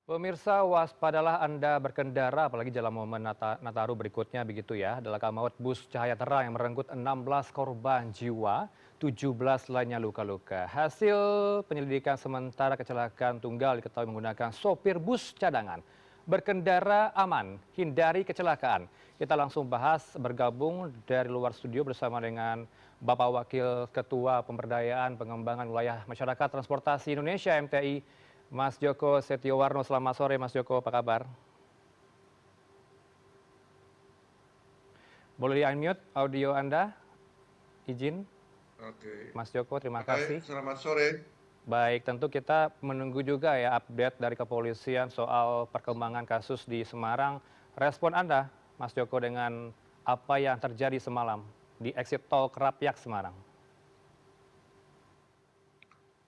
Pemirsa, waspadalah Anda berkendara, apalagi dalam momen Nataru berikutnya begitu ya. Adalah maut bus cahaya terang yang merenggut 16 korban jiwa, 17 lainnya luka-luka. Hasil penyelidikan sementara kecelakaan tunggal diketahui menggunakan sopir bus cadangan. Berkendara aman, hindari kecelakaan. Kita langsung bahas bergabung dari luar studio bersama dengan Bapak Wakil Ketua Pemberdayaan Pengembangan Wilayah Masyarakat Transportasi Indonesia MTI, Mas Joko Setiowarno. Selamat sore Mas Joko, apa kabar? Boleh di-unmute audio Anda? Izin, Oke. Mas Joko, terima Hai, kasih. selamat sore. Baik, tentu kita menunggu juga ya update dari kepolisian soal perkembangan kasus di Semarang. Respon Anda, Mas Joko, dengan apa yang terjadi semalam di exit tol Kerapyak Semarang?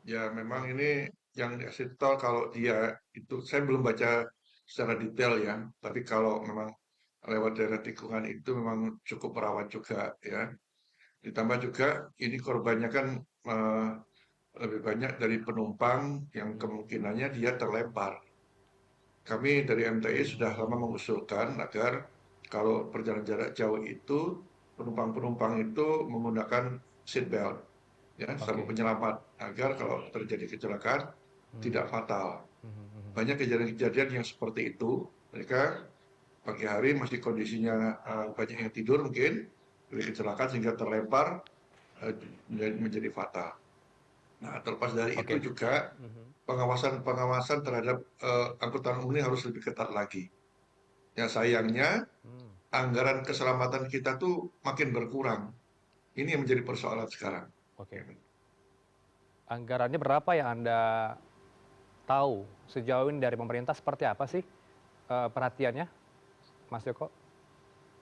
Ya, memang ini yang di exit tol kalau dia itu saya belum baca secara detail ya, tapi kalau memang lewat daerah tikungan itu memang cukup rawan juga ya. Ditambah juga ini korbannya kan eh, lebih banyak dari penumpang yang kemungkinannya dia terlempar. Kami dari MTI sudah lama mengusulkan agar kalau perjalanan jarak jauh itu penumpang-penumpang itu menggunakan seat belt ya, sabuk Oke. penyelamat agar kalau terjadi kecelakaan Hmm. tidak fatal. Hmm, hmm, hmm. Banyak kejadian-kejadian yang seperti itu. Mereka pagi hari masih kondisinya banyak yang tidur mungkin dari kecelakaan sehingga terlempar eh, menjadi fatal. Nah, terlepas dari itu Oke. juga Mhm. pengawasan-pengawasan terhadap angkutan umum ini harus lebih ketat lagi. Ya sayangnya Hmm. anggaran keselamatan kita tuh makin berkurang. Ini yang menjadi persoalan sekarang. Oke. Anggarannya berapa yang Anda tahu sejauh ini dari pemerintah, seperti apa sih perhatiannya, Mas Joko?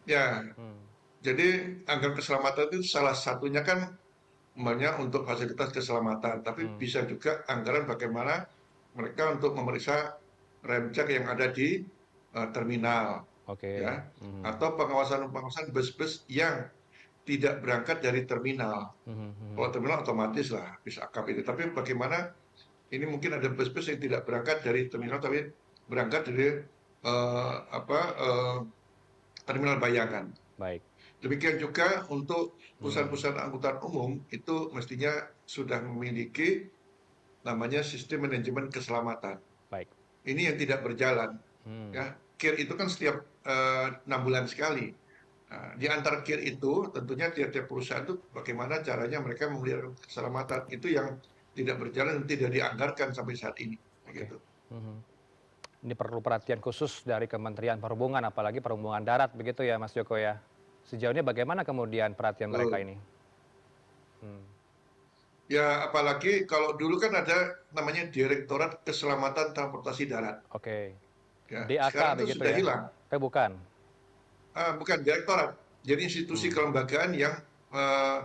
Ya, Hmm. jadi anggaran keselamatan itu salah satunya kan banyak untuk fasilitas keselamatan, tapi Hmm. bisa juga anggaran bagaimana mereka untuk memeriksa rem cek yang ada di terminal, Oke. ya, Mhm. atau pengawasan-pengawasan bus-bus yang tidak berangkat dari terminal. Mhm, mhm. Kalau terminal otomatis lah bisa akap itu. Tapi bagaimana ini mungkin ada bus-bus yang tidak berangkat dari terminal, tapi berangkat dari apa terminal bayangan. Baik. Demikian juga untuk Hmm. perusahaan-perusahaan angkutan umum itu mestinya sudah memiliki namanya sistem manajemen keselamatan. Baik. Ini yang tidak berjalan. Hmm. Ya, KIR itu kan setiap 6 bulan sekali. Nah, di antara KIR itu tentunya tiap-tiap perusahaan itu bagaimana caranya mereka memelihara keselamatan itu yang tidak berjalan dan tidak dianggarkan sampai saat ini. Oke. Begitu. Mhm. Ini perlu perhatian khusus dari Kementerian Perhubungan, apalagi perhubungan darat begitu ya, Mas Joko ya. Sejauh ini bagaimana kemudian perhatian mereka Betul. ini? Hmm. Ya, apalagi kalau dulu kan ada namanya Direktorat Keselamatan Transportasi Darat. Oke. Ya, DAK sekarang itu begitu sudah ya? hilang. Bukan. Bukan direktorat. Jadi institusi Hmm. kelembagaan yang eh,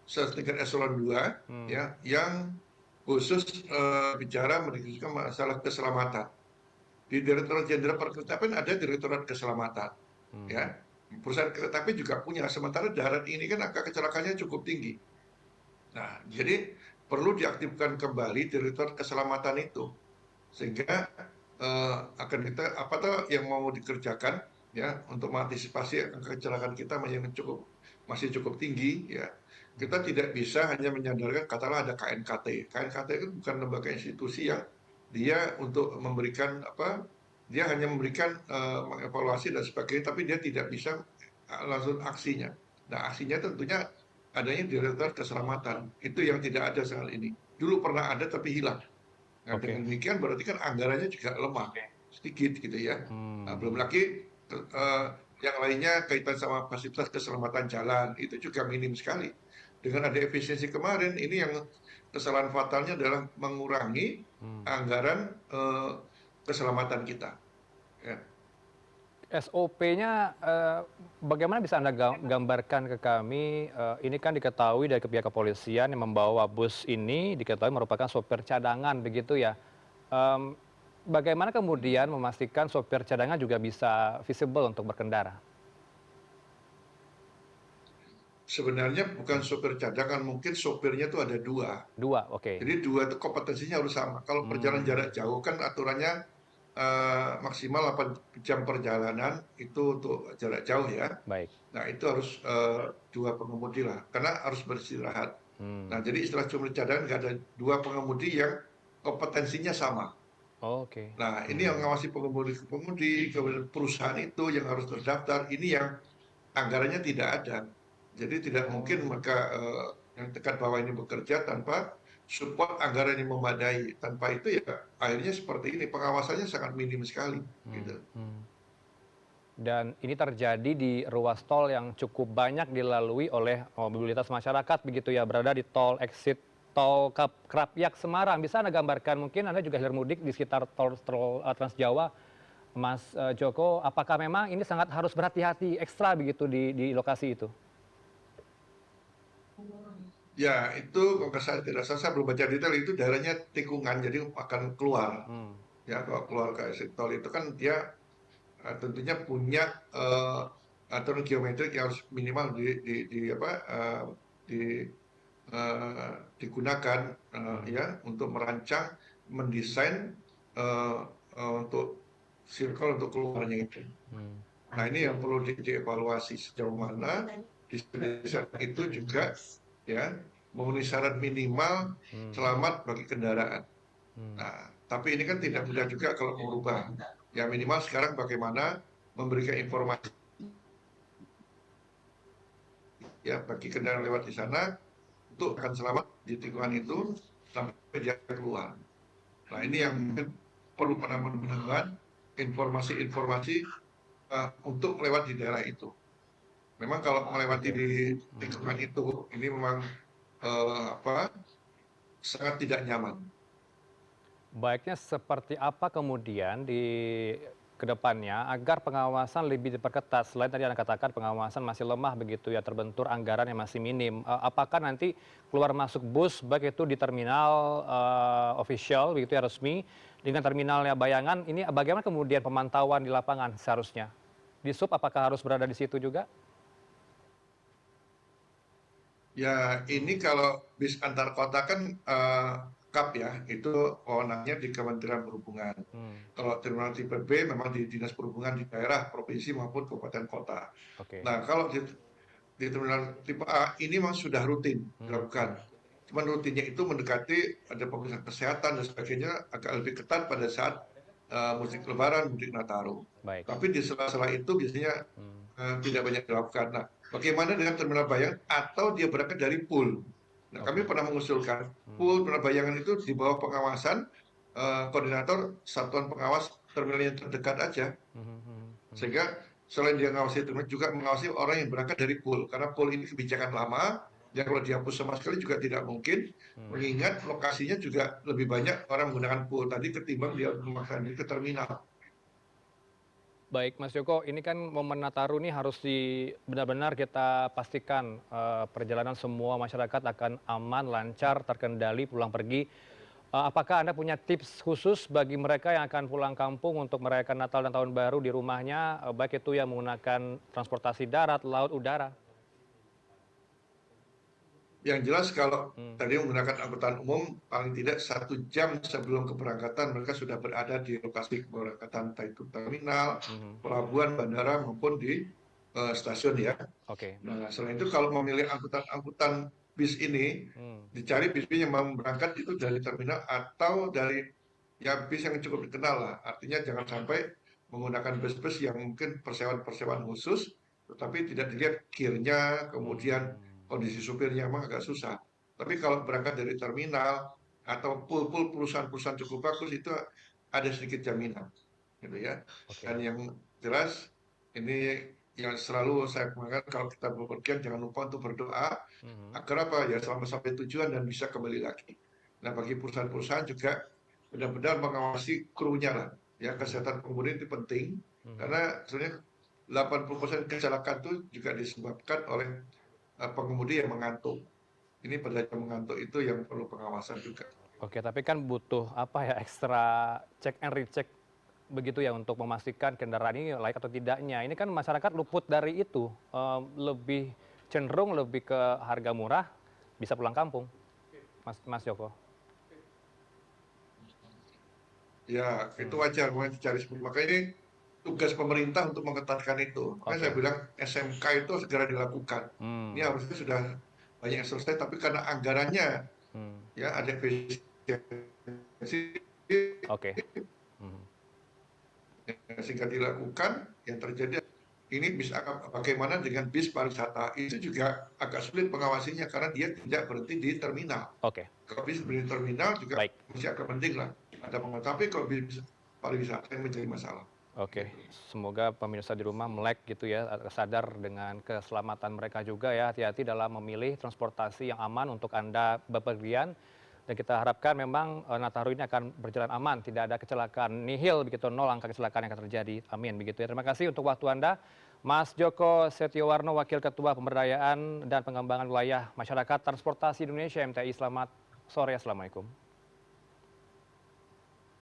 setingkat eselon 2 Hmm. ya yang khusus bicara mendiskusikan masalah keselamatan. Di Direktorat Jenderal Perkeretaapian ada Direktorat Keselamatan, Hmm. ya. Perusahaan kereta api juga punya. Sementara darat ini kan angka kecelakaannya cukup tinggi. Nah, jadi perlu diaktifkan kembali Direktorat Keselamatan itu sehingga akan kita apa tuh yang mau dikerjakan ya untuk mengantisipasi angka kecelakaan kita masih cukup tinggi ya. Kita Hmm. tidak bisa hanya menyandarkan katakanlah ada KNKT. KNKT itu bukan lembaga institusi yang dia untuk memberikan apa dia hanya memberikan mengevaluasi dan sebagainya tapi dia tidak bisa langsung aksinya. Nah, aksinya tentunya adanya Direktorat Keselamatan. Itu yang tidak ada saat ini. Dulu pernah ada tapi hilang. Nah, Oke. dengan demikian berarti kan anggarannya juga lemah, sedikit gitu ya. Nah, belum Hmm. lagi yang lainnya kaitan sama fasilitas keselamatan jalan itu juga minim sekali. Dengan ada efisiensi kemarin, ini yang kesalahan fatalnya adalah mengurangi Hmm. anggaran keselamatan kita. Ya. SOP-nya, bagaimana bisa Anda gambarkan ke kami, ini kan diketahui dari pihak kepolisian yang membawa bus ini diketahui merupakan sopir cadangan begitu ya. Mmm, Bagaimana kemudian memastikan sopir cadangan juga bisa visible untuk berkendara? Sebenarnya bukan sopir cadangan, mungkin sopirnya itu ada dua. 2, oke. Jadi dua itu kompetensinya harus sama. Kalau perjalanan Mmm. jarak jauh kan aturannya maksimal 8 jam perjalanan itu untuk jarak jauh ya. Baik. Nah, itu harus 2 pengemudi lah, karena harus beristirahat. Nah, Hmm. jadi istilah jumlah cadangan nggak ada 2 pengemudi yang kompetensinya sama. Oke. Nah, ini yang Hmm. mengawasi pengemudi-pengemudi, kemudian perusahaan itu yang harus terdaftar, ini yang anggarannya tidak ada. Jadi tidak mungkin Oh. mereka yang tingkat bawah ini bekerja tanpa support anggaran yang memadai. Tanpa itu ya akhirnya seperti ini, pengawasannya sangat minim sekali, Hmm. gitu. Hmm. Dan ini terjadi di ruas tol yang cukup banyak dilalui oleh mobilitas masyarakat begitu ya, berada di tol exit tol Krapyak Semarang. Bisa Anda gambarkan, mungkin Anda juga hilir mudik di sekitar tol Trans Jawa, Mas Joko, apakah memang ini sangat harus berhati-hati ekstra begitu di lokasi itu? Ya, itu kalau saya tidak salah, saya belum baca detail, itu daerahnya tikungan, jadi akan keluar. Hmm. Ya, kalau keluar ke exit tol itu kan dia tentunya punya aturan geometrik yang harus minimal di apa di digunakan Mhm. ya untuk merancang, mendesain eh, untuk circle untuk keluarnya itu. Hmm. Nah, ini yang perlu dievaluasi sejauh mana desain itu juga ya memenuhi syarat minimal Hmm. selamat bagi kendaraan. Hmm. Nah, tapi ini kan tidak mudah juga kalau merubah. Ya minimal sekarang bagaimana memberikan informasi ya bagi kendaraan lewat di sana untuk akan selamat di tikungan itu sampai dia keluar. Nah, ini yang mungkin perlu penambahan informasi-informasi untuk lewat di daerah itu. Memang kalau melewati Oke. di Hmm. tikungan itu, ini memang apa sangat tidak nyaman. Baiknya seperti apa kemudian di kedepannya agar pengawasan lebih diperketat? Selain tadi Anda katakan pengawasan masih lemah begitu ya, terbentur anggaran yang masih minim. Apakah nanti keluar masuk bus baik itu di terminal official begitu ya, resmi, dengan terminalnya Bayangan, ini bagaimana kemudian pemantauan di lapangan seharusnya? Di sub apakah harus berada di situ juga? Ya, Hmm. ini kalau bis antar kota kan KAP ya, itu wewenangnya di Kementerian Perhubungan. Hmm. Kalau terminal tipe B memang di Dinas Perhubungan di daerah, provinsi maupun kabupaten kota. Oke. Nah, kalau di terminal tipe A ini memang sudah rutin Hmm. dilakukan. Cuman rutinnya itu mendekati ada pemeriksaan kesehatan dan sebagainya agak lebih ketat pada saat mudik Lebaran, mudik Nataru. Baik. Tapi di sela-sela itu biasanya Hmm. tidak banyak dilakukan. Nah, bagaimana dengan terminal bayangan atau dia berangkat dari pool? Nah, kami Oke. pernah mengusulkan Hmm. pool terminal bayangan itu di bawah pengawasan koordinator satuan pengawas terminal yang terdekat aja, Hmm. Hmm. Hmm. sehingga selain dia mengawasi terminal juga mengawasi orang yang berangkat dari pool, karena pool ini kebijakan lama yang kalau dihapus sama sekali juga tidak mungkin, Hmm. mengingat lokasinya juga lebih banyak orang menggunakan pool tadi ketimbang dia memaksakan diri ke terminal. Baik Mas Joko, ini kan momen Nataru ini harus benar-benar kita pastikan perjalanan semua masyarakat akan aman, lancar, terkendali pulang pergi. Apakah Anda punya tips khusus bagi mereka yang akan pulang kampung untuk merayakan Natal dan Tahun Baru di rumahnya, baik itu yang menggunakan transportasi darat, laut, udara? Yang jelas kalau Hmm. tadi menggunakan angkutan umum, paling tidak 1 jam sebelum keberangkatan mereka sudah berada di lokasi keberangkatan, entah itu terminal, Mhm. pelabuhan, bandara maupun di stasiun ya. Oke. Nah, selain itu kalau memilih angkutan-angkutan bis ini, Hmm. dicari bis-bis yang mau berangkat itu dari terminal atau dari ya bis yang cukup dikenal lah. Artinya jangan sampai menggunakan bus-bus yang mungkin persewaan-persewaan khusus, tetapi tidak dilihat gearnya, kemudian Hmm. kondisi supirnya memang agak susah. Tapi kalau berangkat dari terminal atau pool-pool perusahaan-perusahaan cukup bagus itu ada sedikit jaminan, gitu ya. Dan Oke. yang jelas ini yang selalu saya katakan kalau kita bepergian jangan lupa untuk berdoa Mhm. agar apa ya selama sampai tujuan dan bisa kembali lagi. Nah bagi perusahaan-perusahaan juga benar-benar mengawasi krunya lah. Ya Mhm. kesehatan pengemudi itu penting Mhm. karena sebenarnya 80% kecelakaan itu juga disebabkan oleh pengemudi yang mengantuk. Ini pada yang mengantuk itu yang perlu pengawasan juga. Oke, tapi kan butuh apa ya, ekstra cek and recheck begitu ya untuk memastikan kendaraan ini layak atau tidaknya. Ini kan masyarakat luput dari itu, lebih cenderung lebih ke harga murah, bisa pulang kampung, Mas Mas Joko. Ya, itu Hmm, wajar mulai dicari semua. Makanya ini tugas pemerintah untuk mengetatkan itu. Makanya saya oke. bilang SMK itu segera dilakukan. Ini Hmm, harusnya sudah banyak yang selesai, tapi karena anggarannya hmm, ya ada efisiensi oke. Hmm, sehingga dilakukan yang terjadi ini bisa bagaimana dengan bis pariwisata itu juga agak sulit pengawasinya karena dia tidak berhenti di terminal. oke. Kalau bis berhenti di terminal juga Baik. masih agak penting lah ada pengawas. Tapi kalau bis pariwisata yang menjadi masalah. Oke, Gitu. semoga pemirsa di rumah melek gitu ya, sadar dengan keselamatan mereka juga ya, hati-hati dalam memilih transportasi yang aman untuk Anda bepergian. Dan kita harapkan memang Nataru ini akan berjalan aman, tidak ada kecelakaan nihil begitu, nol angka kecelakaan yang akan terjadi. Amin begitu ya. Terima kasih untuk waktu Anda, Mas Joko Setiowarno, Wakil Ketua Pemberdayaan dan Pengembangan Wilayah Masyarakat Transportasi Indonesia MTI. Selamat sore, Assalamualaikum.